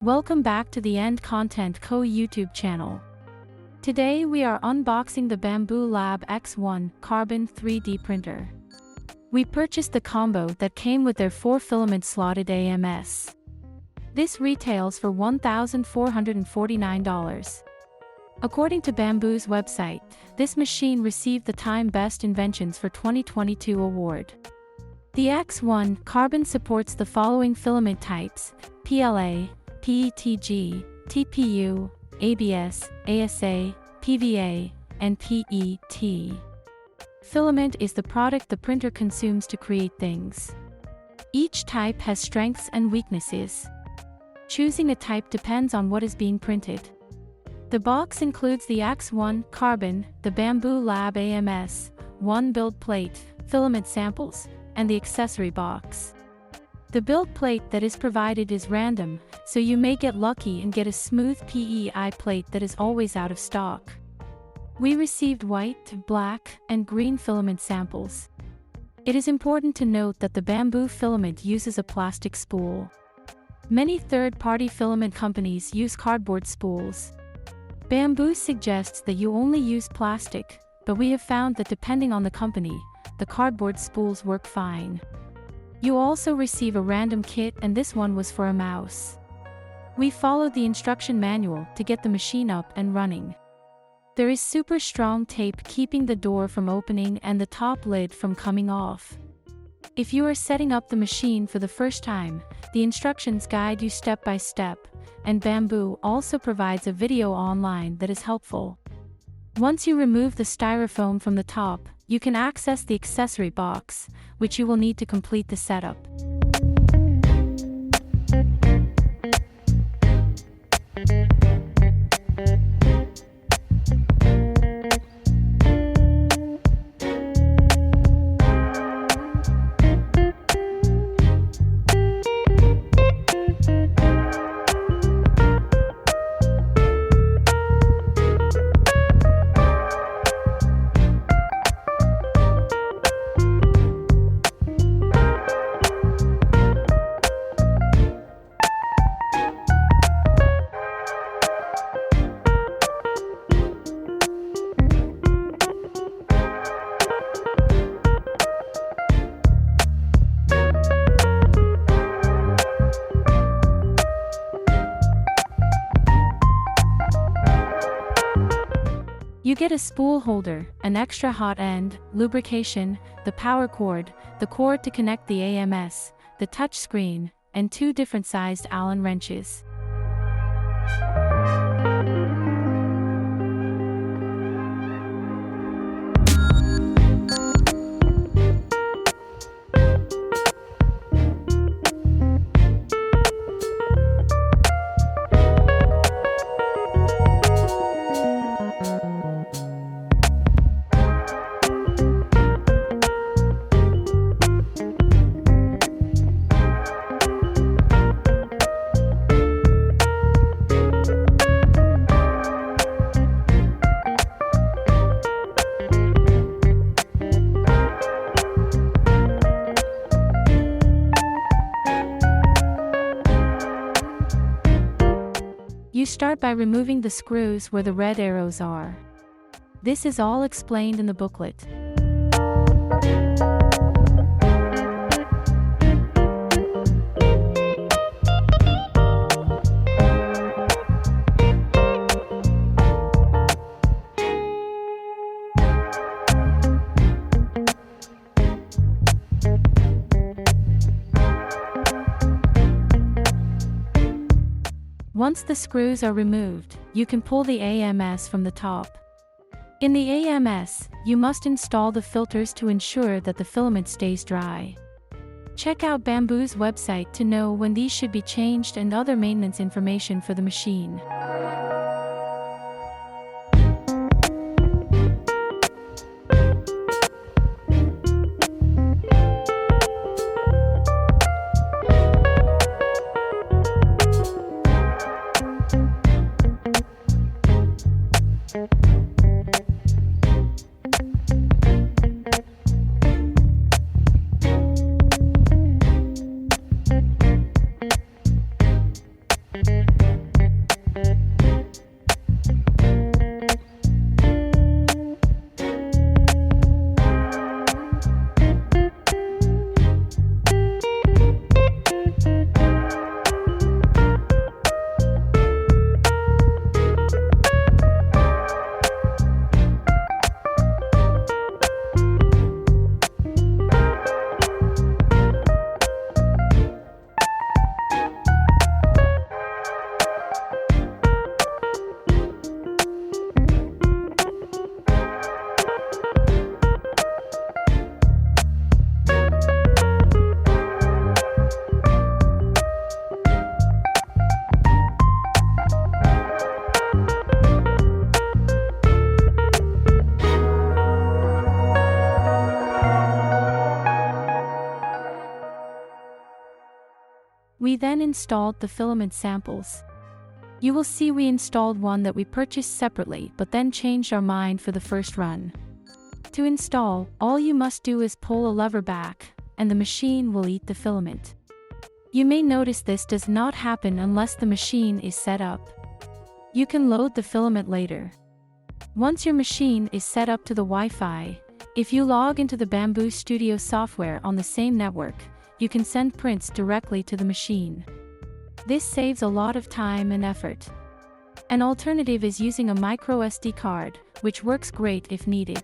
Welcome back to the End Content Co YouTube channel. Today we are unboxing the Bambu Lab X1-Carbon 3D printer. We purchased the combo that came with their 4-filament slotted AMS. This retails for $1,449. According to Bambu's website, this machine received the Time Best Inventions for 2022 award. The X1-Carbon supports the following filament types: PLA, PETG, TPU, ABS, ASA, PVA, and PET. Filament is the product the printer consumes to create things. Each type has strengths and weaknesses. Choosing a type depends on what is being printed. The box includes the X1-Carbon, the Bambu Lab AMS, 1 build plate, filament samples, and the accessory box. The build plate that is provided is random, so you may get lucky and get a smooth PEI plate that is always out of stock. We received white, black, and green filament samples. It is important to note that the Bambu filament uses a plastic spool. Many third-party filament companies use cardboard spools. Bambu suggests that you only use plastic, but we have found that depending on the company, the cardboard spools work fine. You also receive a random kit, and this one was for a mouse. We followed the instruction manual to get the machine up and running. There is super strong tape keeping the door from opening and the top lid from coming off. If you are setting up the machine for the first time, the instructions guide you step by step, and Bambu also provides a video online that is helpful. Once you remove the styrofoam from the top, you can access the accessory box, which you will need to complete the setup. You get a spool holder, an extra hot end, lubrication, the power cord, the cord to connect the AMS, the touch screen, and 2 different sized Allen wrenches. You start by removing the screws where the red arrows are. This is all explained in the booklet. Once the screws are removed, you can pull the AMS from the top. In the AMS, you must install the filters to ensure that the filament stays dry. Check out Bambu's website to know when these should be changed and other maintenance information for the machine. We then installed the filament samples. You will see we installed one that we purchased separately but then changed our mind for the first run. To install, all you must do is pull a lever back, and the machine will eat the filament. You may notice this does not happen unless the machine is set up. You can load the filament later. Once your machine is set up to the Wi-Fi, if you log into the Bambu Studio software on the same network, you can send prints directly to the machine. This saves a lot of time and effort. An alternative is using a micro SD card, which works great if needed.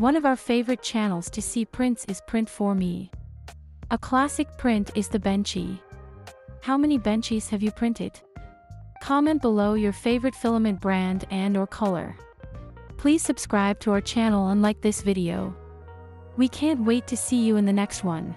One of our favorite channels to see prints is Print For Me. A classic print is the Benchy. How many Benchies have you printed? Comment below your favorite filament brand and/or color. Please subscribe to our channel and like this video. We can't wait to see you in the next one.